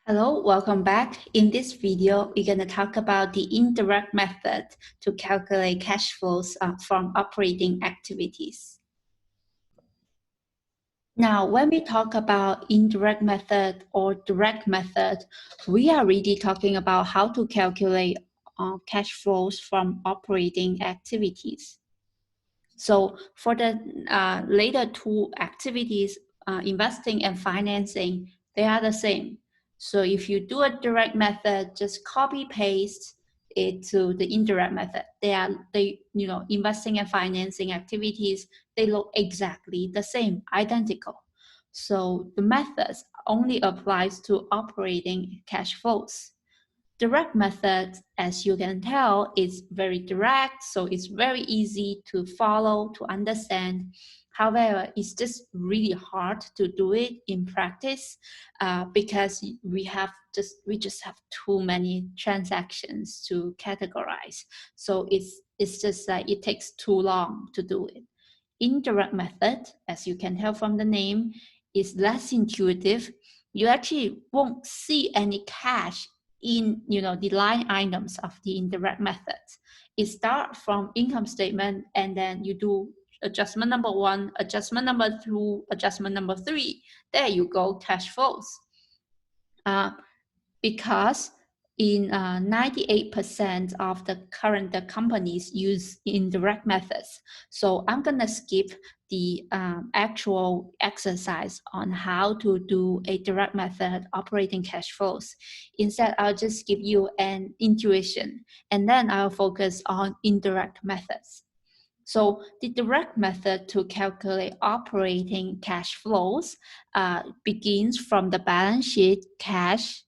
Hello, welcome back. In this video, we're going to talk about the indirect method to calculate cash flows from operating activities. Now, when we talk about indirect method or direct method, we are really talking about how to calculate cash flows from operating activities. So for the later two activities, investing and financing, they are the same. So if you do a direct method, just copy paste it to the indirect method. Investing and financing activities, they look exactly the same, identical. So the methods only applies to operating cash flows. Direct method, as you can tell, is very direct, so it's very easy to follow, to understand. However, it's just really hard to do it in practice because we just have too many transactions to categorize. So it's just like it takes too long to do it. Indirect method, as you can tell from the name, is less intuitive. You actually won't see any cash in the line items of the indirect methods. It starts from income statement, and then you do adjustment number 1, adjustment number 2, adjustment number 3. There you go, cash flows. Because in 98% of the current companies use indirect methods. So I'm gonna skip the actual exercise on how to do a direct method operating cash flows. Instead, I'll just give you an intuition, and then I'll focus on indirect methods. So the direct method to calculate operating cash flows begins from the balance sheet cash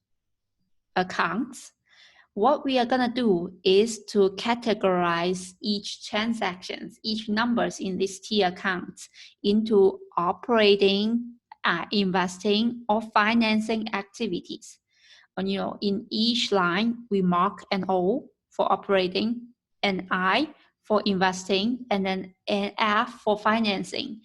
accounts. What we are going to do is to categorize each transactions, each numbers in these T accounts into operating, investing, or financing activities. And in each line, we mark an O for operating, an I for investing, and then an F for financing,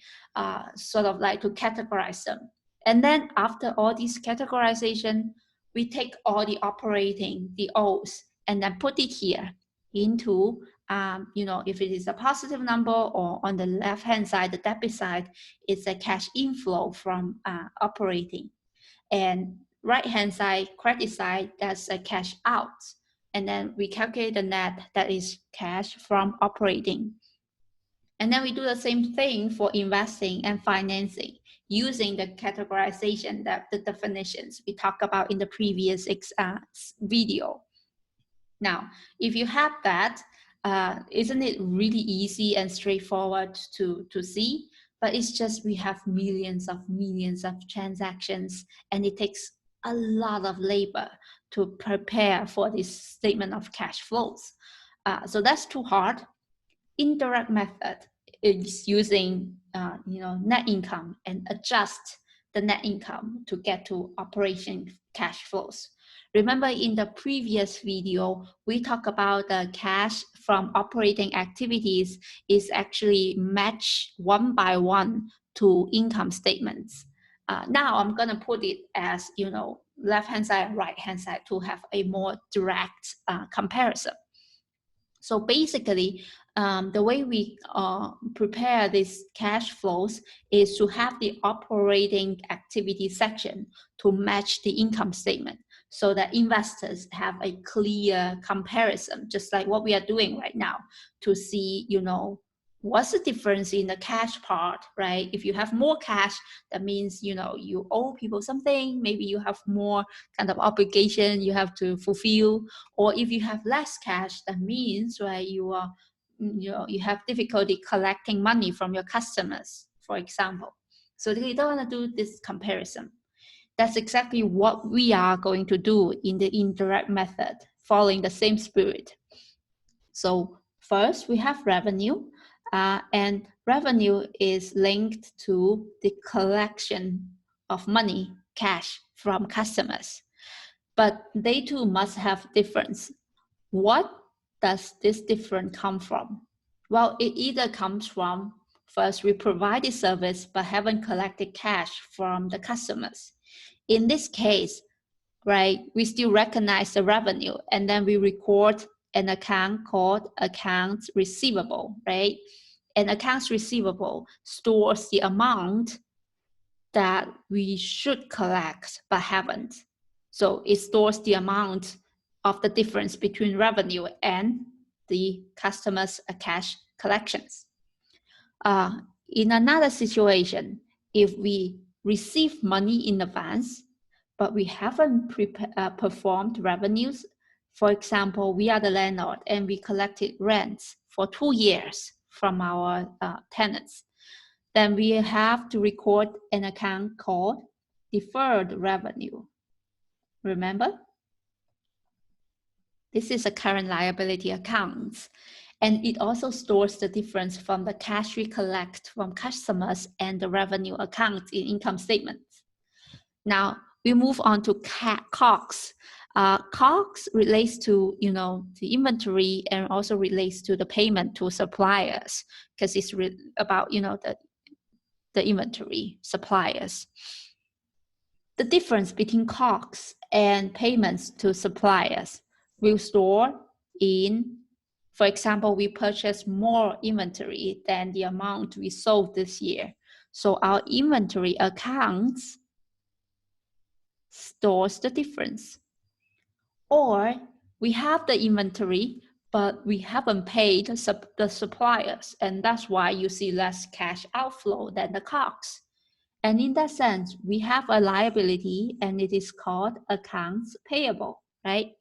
sort of like to categorize them. And then after all this categorization, we take all the operating, the O's, and then put it here into, if it is a positive number, or on the left-hand side, the debit side, it's a cash inflow from operating. And right-hand side, credit side, that's a cash out. And then we calculate the net, that is cash from operating. And then we do the same thing for investing and financing using the categorization, the definitions we talked about in the previous video. Now, if you have that, isn't it really easy and straightforward to see? But it's just we have millions of transactions, and it takes a lot of labor to prepare for this statement of cash flows. So that's too hard. Indirect method is using net income and adjust the net income to get to operation cash flows. Remember in the previous video, we talked about the cash from operating activities is actually matched 1 by 1 to income statements. Now I'm going to put it as, left-hand side and right-hand side to have a more direct comparison. So basically, the way we prepare these cash flows is to have the operating activity section to match the income statement, so that investors have a clear comparison, just like what we are doing right now, to see, what's the difference in the cash part, right? If you have more cash, that means, you owe people something. Maybe you have more kind of obligation you have to fulfill. Or if you have less cash, that means, right, you have difficulty collecting money from your customers, for example. So they don't want to do this comparison. That's exactly what we are going to do in the indirect method, following the same spirit. So first, we have revenue. And revenue is linked to the collection of money, cash from customers. But they too must have difference. What does this difference come from? Well, it either comes from, first, we provide the service but haven't collected cash from the customers. In this case, right? We still recognize the revenue, and then we record an account called accounts receivable, right? And accounts receivable stores the amount that we should collect but haven't. So it stores the amount of the difference between revenue and the customer's cash collections. In another situation, if we receive money in advance, but we haven't performed revenues, for example, we are the landlord and we collected rents for 2 years from our tenants, then we have to record an account called deferred revenue. Remember? This is a current liability account, and it also stores the difference from the cash we collect from customers and the revenue account in income statements. Now we move on to COGS. COGS relates to the inventory and also relates to the payment to suppliers, because it's about the inventory suppliers. The difference between COGS and payments to suppliers will store in, for example, we purchased more inventory than the amount we sold this year. So our inventory accounts stores the difference. Or we have the inventory, but we haven't paid the suppliers, and that's why you see less cash outflow than the COGS. And in that sense, we have a liability, and it is called accounts payable, right?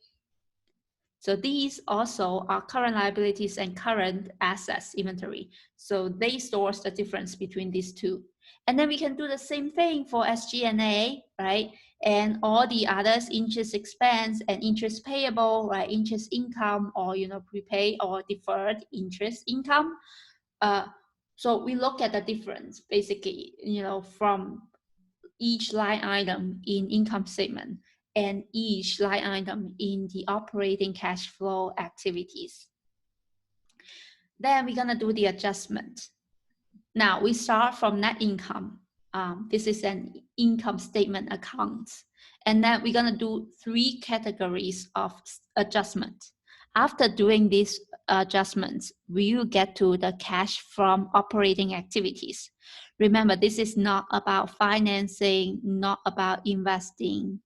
So these also are current liabilities and current assets inventory. So they store the difference between these two. And then we can do the same thing for SG&A, right? And all the others, interest expense and interest payable, right? Interest income, or prepaid or deferred interest income. So we look at the difference basically, from each line item in income statement and each line item in the operating cash flow activities. Then we're gonna do the adjustment. Now we start from net income. This is an income statement account. And then we're gonna do 3 categories of adjustment. After doing these adjustments, we will get to the cash from operating activities. Remember, this is not about financing, not about investing,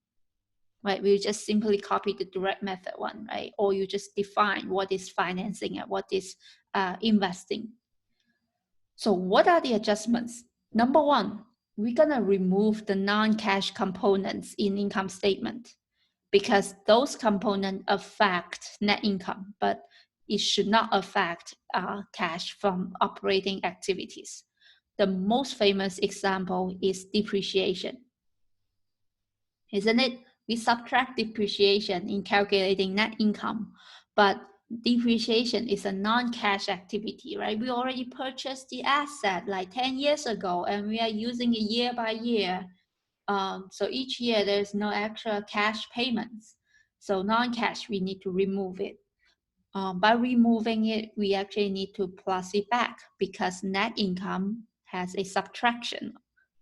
right? We just simply copy the direct method one, right? Or you just define what is financing and what is investing. So what are the adjustments? Number 1, we're gonna remove the non-cash components in income statement, because those components affect net income, but it should not affect cash from operating activities. The most famous example is depreciation, isn't it? We subtract depreciation in calculating net income, but depreciation is a non-cash activity, right? We already purchased the asset like 10 years ago, and we are using it year by year. So each year there's no extra cash payments. So non-cash, we need to remove it. By removing it, we actually need to plus it back, because net income has a subtraction,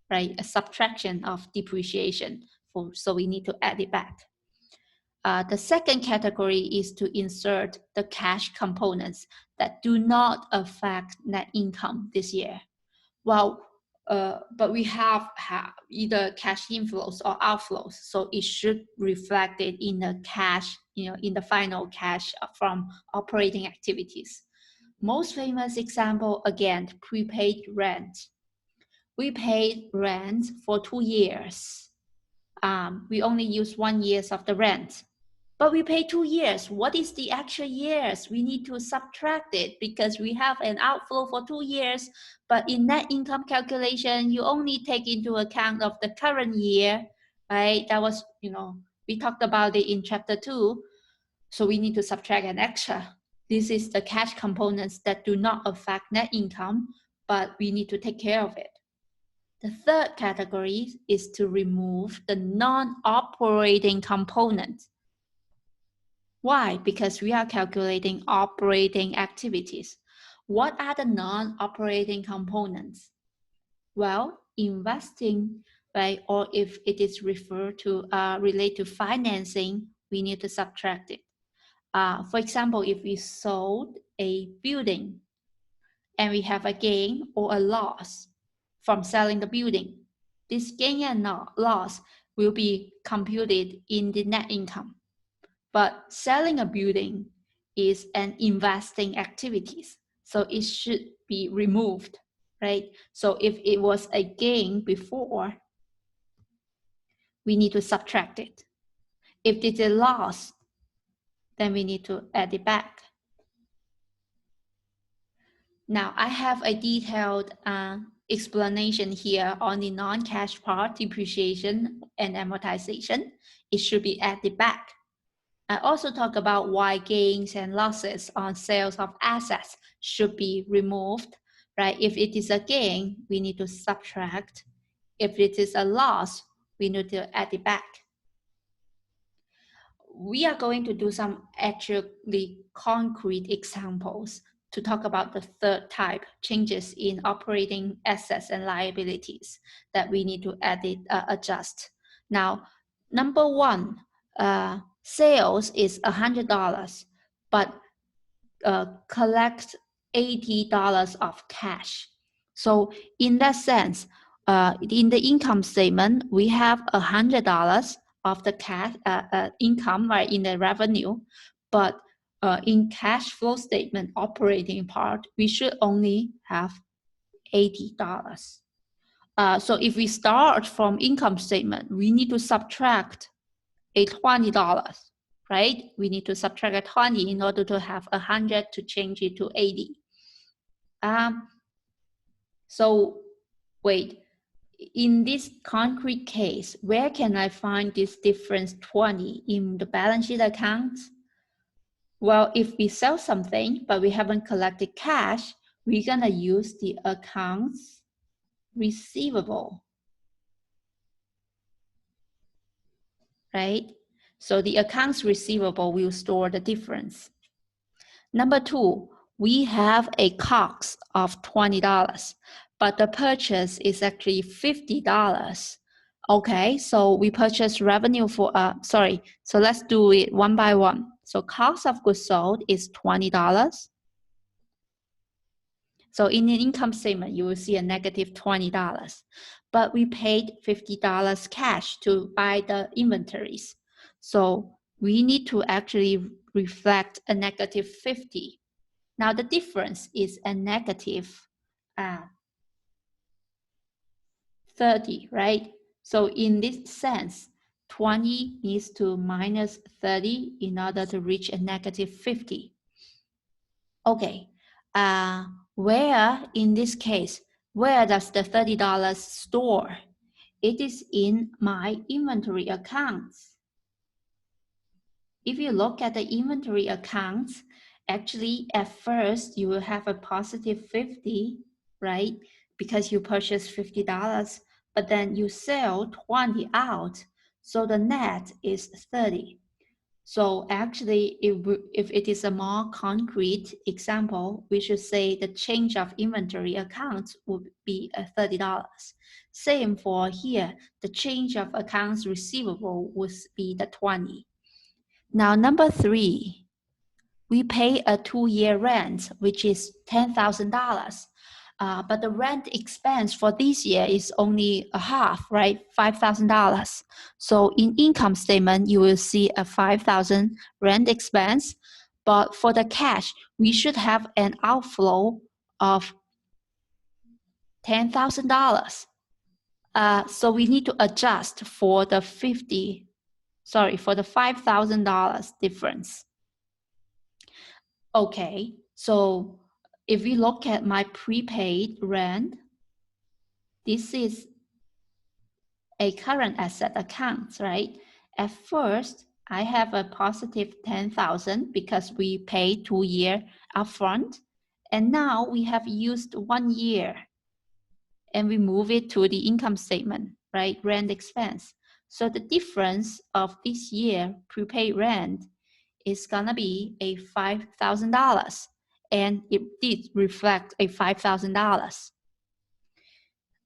right? A subtraction of depreciation. So we need to add it back. The second category is to insert the cash components that do not affect net income this year. Well, but we have either cash inflows or outflows, so it should reflect it in the cash, in the final cash from operating activities. Most famous example, again, prepaid rent. We paid rent for 2 years. We only use 1 year of the rent, but we pay 2 years. What is the actual years? We need to subtract it, because we have an outflow for 2 years, but in net income calculation, you only take into account of the current year, right? That was, we talked about it in chapter 2. So we need to subtract an extra. This is the cash components that do not affect net income, but we need to take care of it. The third category is to remove the non-operating component. Why? Because we are calculating operating activities. What are the non-operating components? Well, investing right? Or if it is referred to related to financing, we need to subtract it. For example, if we sold a building and we have a gain or a loss from selling the building, this gain and loss will be computed in the net income. But selling a building is an investing activities, so it should be removed, right? So if it was a gain before, we need to subtract it. If it's a loss, then we need to add it back. Now I have a detailed explanation here on the non-cash part, depreciation and amortization. It should be added back. I also talk about why gains and losses on sales of assets should be removed, right? If it is a gain, we need to subtract. If it is a loss, we need to add it back. We are going to do some actually concrete examples to talk about the third type, changes in operating assets and liabilities that we need to adjust. Now, number one, sales is $100, but collect $80 of cash. So in that sense, in the income statement, we have $100 of the cash income, right, in the revenue, but in cash flow statement operating part, we should only have $80. So if we start from income statement, we need to subtract a $20, right? We need to subtract a 20 in order to have 100 to change it to 80. So wait, in this concrete case, where can I find this difference 20 in the balance sheet accounts? Well, if we sell something, but we haven't collected cash, we're gonna use the accounts receivable, right? So the accounts receivable will store the difference. Number two, we have a COGS of $20, but the purchase is actually $50. Okay, so we purchase revenue for, so let's do it one by one. So cost of goods sold is $20. So in the income statement, you will see a negative $20, but we paid $50 cash to buy the inventories. So we need to actually reflect a negative 50. Now the difference is a negative 30, right? So in this sense, 20 needs to minus 30 in order to reach a negative 50. Okay, where in this case, where does the $30 store? It is in my inventory accounts. If you look at the inventory accounts, actually at first you will have a positive 50, right? Because you purchased $50, but then you sell 20 out. So the net is 30. So actually, if it is a more concrete example, we should say the change of inventory accounts would be $30. Same for here, the change of accounts receivable would be the 20. Now, number three, we pay a 2-year rent, which is $10,000. But the rent expense for this year is only a half, right? $5,000. So in income statement, you will see a $5,000 rent expense. But for the cash, we should have an outflow of $10,000. So we need to adjust for the $5,000 difference. Okay, so if we look at my prepaid rent, this is a current asset account, right? At first, I have a positive 10,000 because we paid 2 years upfront, and now we have used 1 year, and we move it to the income statement, right? Rent expense. So the difference of this year prepaid rent is gonna be a $5,000, and it did reflect a $5,000.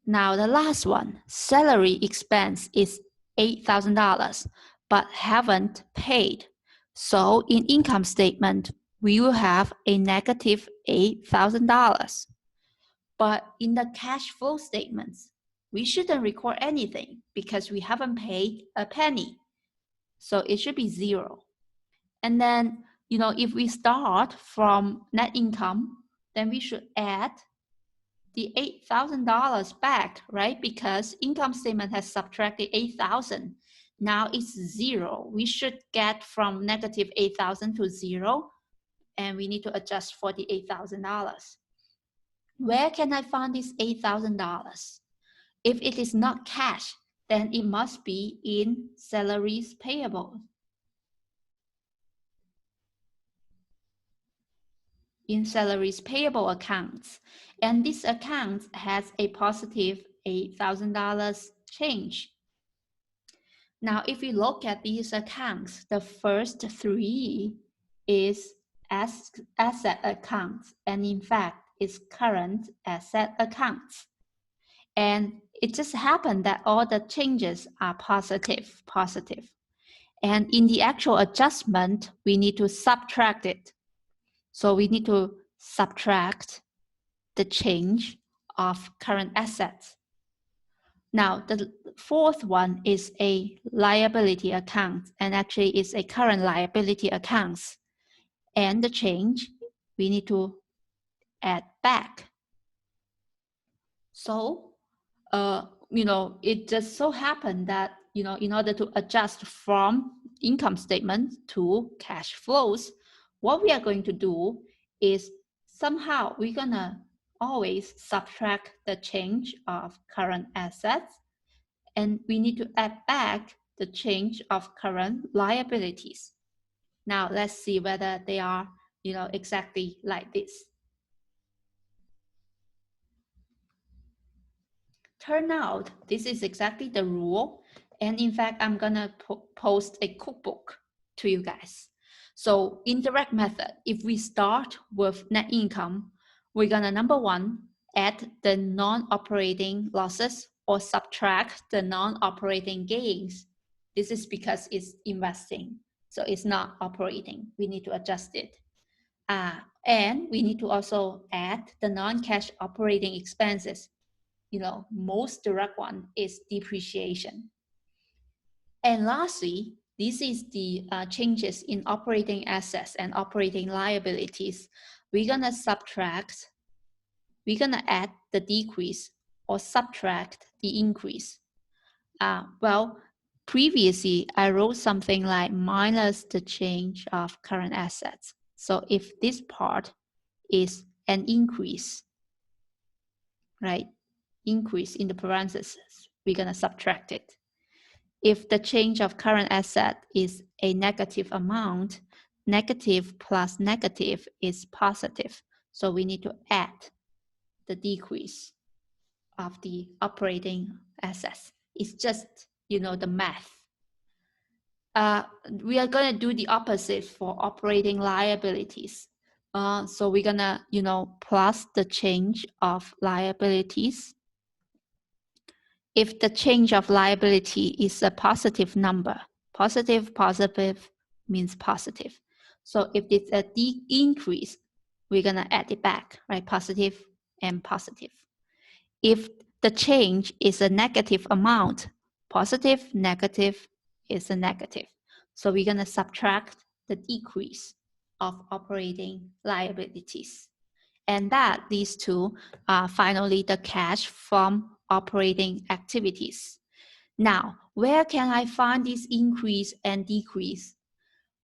Now the last one, salary expense is $8,000, but haven't paid. So in income statement, we will have a negative $8,000. But in the cash flow statements, we shouldn't record anything because we haven't paid a penny. So it should be 0. And then, if we start from net income, then we should add the $8,000 back, right? Because income statement has subtracted 8,000. Now it's 0. We should get from negative 8,000 to 0, and we need to adjust for the $8,000. Where can I find this $8,000? If it is not cash, then it must be in salaries payable. In salaries payable accounts. And this account has a positive $8,000 change. Now, if we look at these accounts, the first 3 is asset accounts, and in fact, it's current asset accounts. And it just happened that all the changes are positive. And in the actual adjustment, we need to subtract it. So we need to subtract the change of current assets. Now, the fourth one is a liability account, and actually it's a current liability accounts. And the change, we need to add back. So, it just so happened that, in order to adjust from income statement to cash flows, what we are going to do is somehow we're gonna always subtract the change of current assets, and we need to add back the change of current liabilities. Now let's see whether they are, exactly like this. Turn out this is exactly the rule, and in fact I'm gonna post a cookbook to you guys. So indirect method, if we start with net income, we're gonna, number 1, add the non-operating losses or subtract the non-operating gains. This is because it's investing, so it's not operating. We need to adjust it. And we need to also add the non-cash operating expenses. Most direct one is depreciation. And lastly, this is the changes in operating assets and operating liabilities. We're gonna add the decrease or subtract the increase. Well, previously I wrote something like minus the change of current assets. So if this part is an increase, right? Increase in the parentheses, we're gonna subtract it. If the change of current asset is a negative amount, negative plus negative is positive. So we need to add the decrease of the operating assets. It's just, the math. We are gonna do the opposite for operating liabilities. So we're gonna, plus the change of liabilities. If the change of liability is a positive number, positive means positive. So if it's a increase, we're gonna add it back, right? Positive and positive. If the change is a negative amount, positive, negative is a negative. So we're gonna subtract the decrease of operating liabilities. And that leads to finally the cash from operating activities. Now, where can I find this increase and decrease?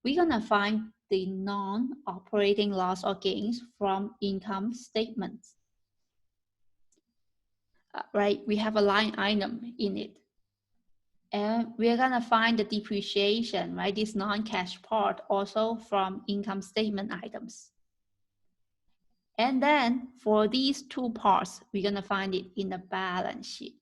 We're gonna find the non-operating loss or gains from income statements. Right, we have a line item in it. And we're gonna find the depreciation, right, this non-cash part also from income statement items. And then for these 2 parts, we're gonna find it in the balance sheet.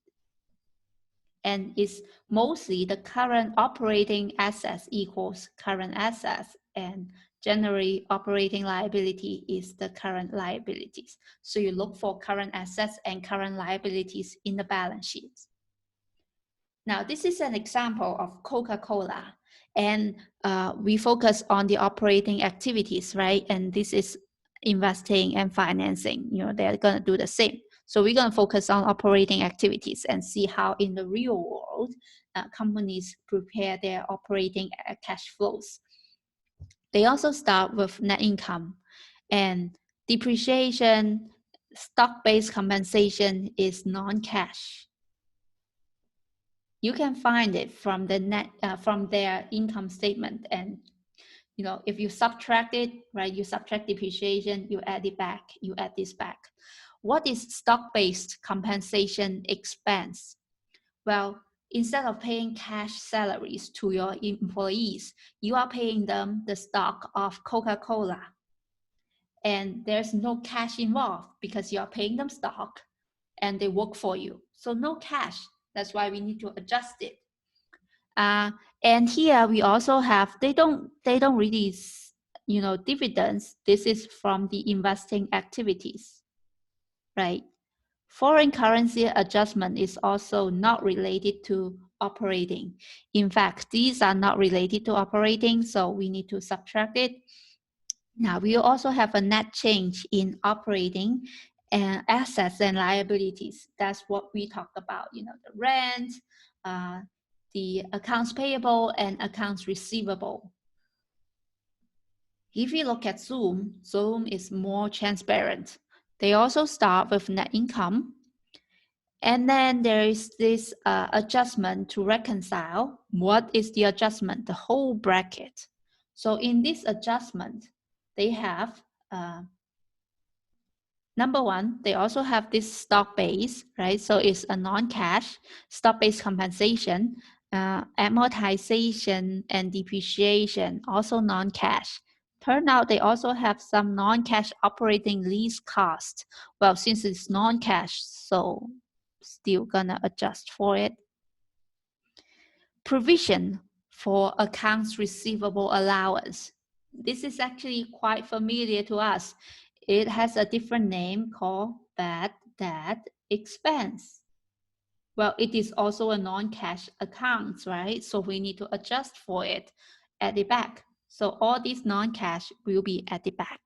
And it's mostly the current operating assets equals current assets, and generally operating liability is the current liabilities. So you look for current assets and current liabilities in the balance sheet. Now, this is an example of Coca-Cola, and we focus on the operating activities, right? And this is investing and financing, they're going to do the same. So we're going to focus on operating activities and see how in the real world, companies prepare their operating cash flows. They also start with net income, and depreciation, stock-based compensation is non-cash. You can find it from the from their income statement, and if you subtract it, right, you subtract depreciation, you add it back, you add this back. What is stock-based compensation expense? Well, instead of paying cash salaries to your employees, you are paying them the stock of Coca-Cola. And there's no cash involved because you are paying them stock and they work for you. So no cash. That's why we need to adjust it. And here we also have, they don't release, dividends. This is from the investing activities, right? Foreign currency adjustment is also not related to operating. In fact, these are not related to operating, so we need to subtract it. Now, we also have a net change in operating and assets and liabilities. That's what we talked about, the rent, the accounts payable and accounts receivable. If you look at Zoom, Zoom is more transparent. They also start with net income. And then there is this adjustment to reconcile. What is the adjustment? The whole bracket. So in this adjustment, they have, number one, they also have this stock base, right? So it's a non-cash stock-based compensation, amortization and depreciation, also non-cash. Turn out they also have some non-cash operating lease cost. Well, since it's non-cash, so still gonna adjust for it. Provision for accounts receivable allowance. This is actually quite familiar to us. It has a different name called bad debt expense. Well, it is also a non-cash account, right? So we need to adjust for it, add it back. So all these non-cash will be added back.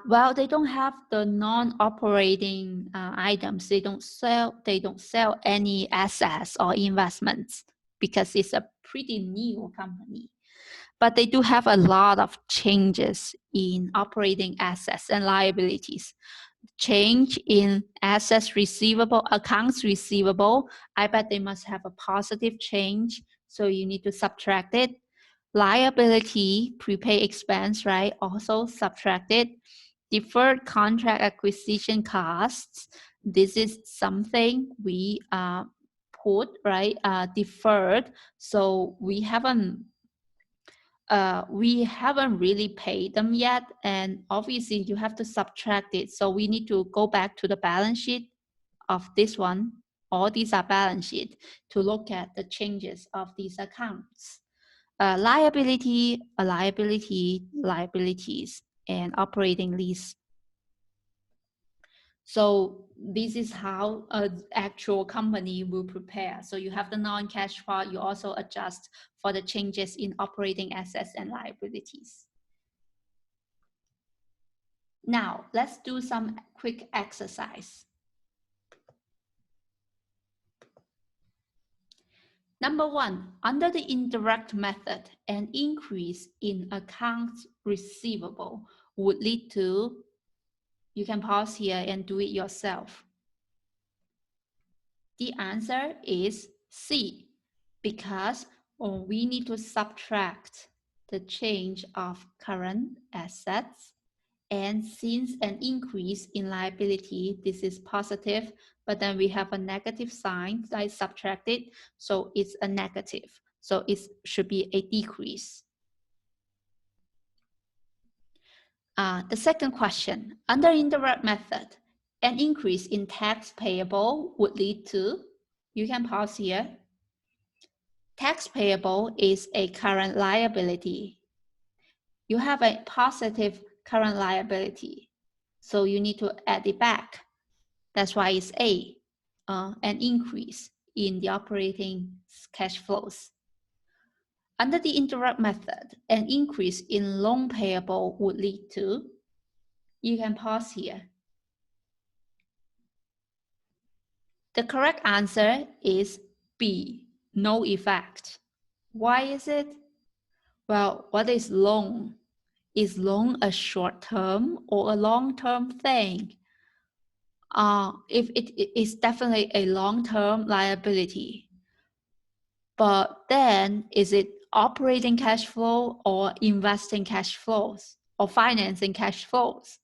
Well, they don't have the non-operating items. They don't sell any assets or investments because it's a pretty new company. But they do have a lot of changes in operating assets and liabilities. Change in assets receivable, accounts receivable, I bet they must have a positive change. So you need to subtract it. Liability, prepaid expense, right? Also subtracted. Deferred contract acquisition costs. This is something we put, right? Deferred. So we haven't really paid them yet. And obviously you have to subtract it. So we need to go back to the balance sheet of this one. All these are balance sheet to look at the changes of these accounts. Liabilities, and operating lease. So this is how an actual company will prepare. So you have the non-cash part, you also adjust for the changes in operating assets and liabilities. Now, let's do some quick exercise. Number one, under the indirect method, an increase in accounts receivable would lead to, you can pause here and do it yourself. The answer is C, because we need to subtract the change of current assets. And since an increase in liability, this is positive, but then we have a negative sign, I subtract it, so it's a negative. So it should be a decrease. The second question, under indirect method, an increase in tax payable would lead to, you can pause here. Tax payable is a current liability. you have a positive current liability. So you need to add it back. That's why it's A, an increase in the operating cash flows. Under the indirect method, an increase in loan payable would lead to, you can pause here. The correct answer is B, no effect. Why is it? Well, what is loan? Is loan a short-term or a long-term thing? If it is definitely a long-term liability, but then is it operating cash flow or investing cash flows or financing cash flows?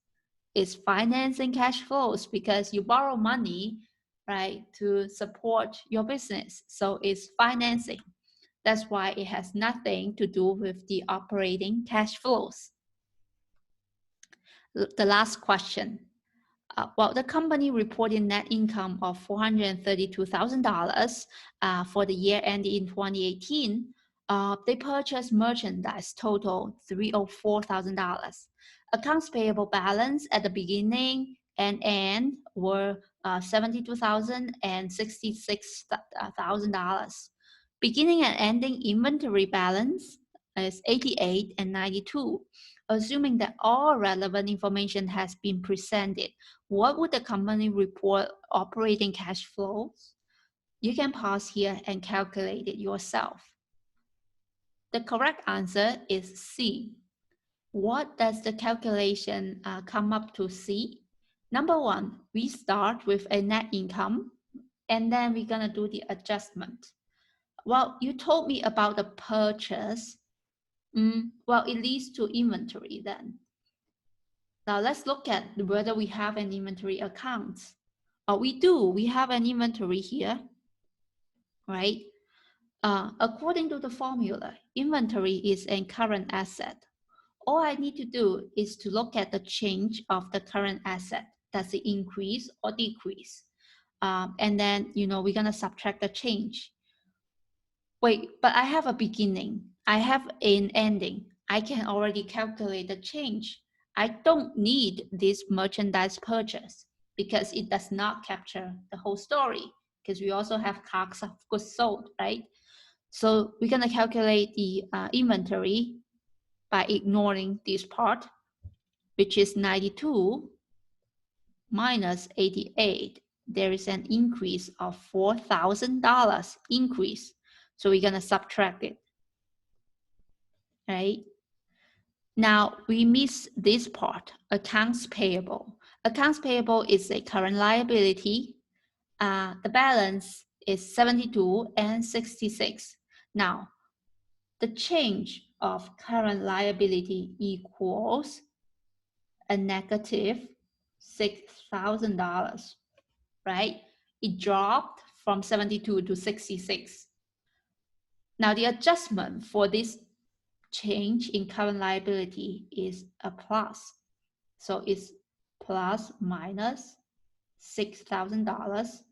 It's financing cash flows because you borrow money, right, to support your business. So it's financing. That's why it has nothing to do with the operating cash flows. The last question. Well, the company reported net income of $432,000 for the year ending in 2018. They purchased merchandise total $304,000. Accounts payable balance at the beginning and end were $72,000 and $66,000. Beginning and ending inventory balance is $88,000 and $92,000. Assuming that all relevant information has been presented, what would the company report operating cash flows? You can pause here and calculate it yourself. The correct answer is C. What does the calculation come up to C? Number one, we start with a net income, and then we're gonna do the adjustment. Well, you told me about the purchase. Well, it leads to inventory then. Now let's look at whether we have an inventory account. We do, we have an inventory here, right? According to the formula, inventory is a current asset. All I need to do is to look at the change of the current asset. Does it increase or decrease? And then, we're gonna subtract the change. Wait, but I have a beginning. I have an ending. I can already calculate the change. I don't need this merchandise purchase because it does not capture the whole story because we also have cost of goods sold, right? So we're gonna calculate the inventory by ignoring this part, which is 92 minus 88. There is an increase of $4,000 increase. So we're gonna subtract it, right? Now we miss this part, accounts payable. Accounts payable is a current liability. The balance is 72 and 66. Now, the change of current liability equals a negative $6,000, right? It dropped from 72 to 66. Now the adjustment for this change in current liability is a plus. So it's plus minus $6,000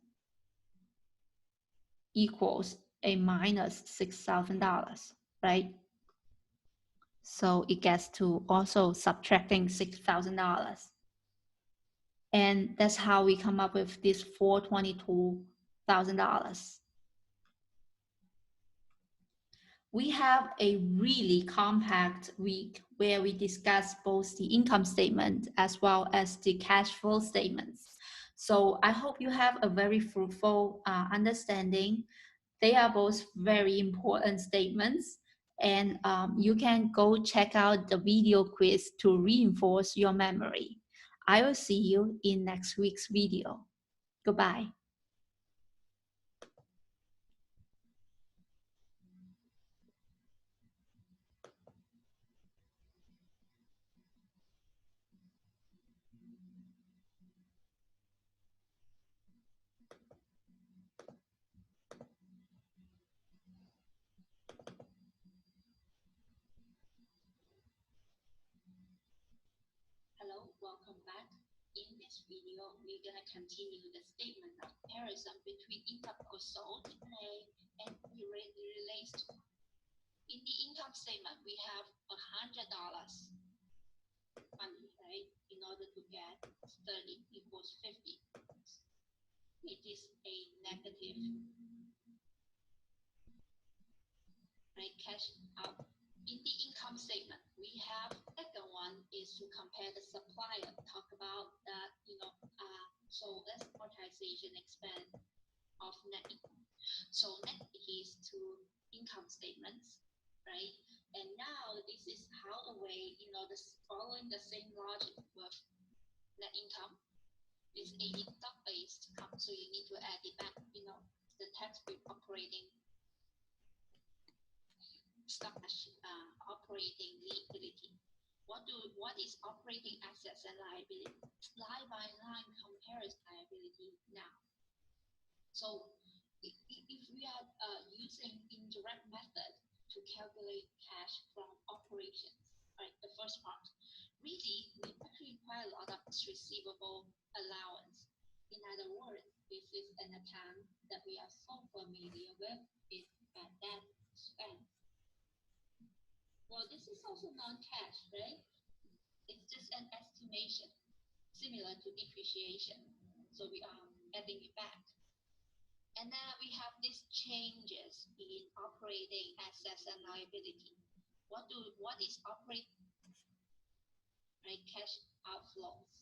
equals a minus $6,000, right? So it gets to also subtracting $6,000. And that's how we come up with this $422,000. We have a really compact week where we discuss both the income statement as well as the cash flow statements. So I hope you have a very fruitful understanding. They are both very important statements, and you can go check out the video quiz to reinforce your memory. I will see you in next week's video. Goodbye. Hello, welcome back. In this video, we're going to continue the statement of comparison between income of goods sold and relates to. In the income statement, we have money, right? In order to get 30 equals 50. It is a negative, right, cash out. In the income statement, we have second one is to compare the supplier, talk about that, so that's amortization expense of net income. So net is to income statements, right? And now this is how the way, following the same logic with net income. This a stock-based income, so you need to add it back, the tax-free operating stock, operating liquidity. What is operating assets and liability? Line by line compares liability now. So if we are using indirect method to calculate cash from operations, right? The first part, really, we actually quite a lot of receivable allowance. In other words, this is an account that we are so familiar with. It's bad debt expense. Well, this is also non-cash, right? It's just an estimation, similar to depreciation. So we are adding it back. And then we have these changes in operating assets and liability. What is operating, right? Cash outflows.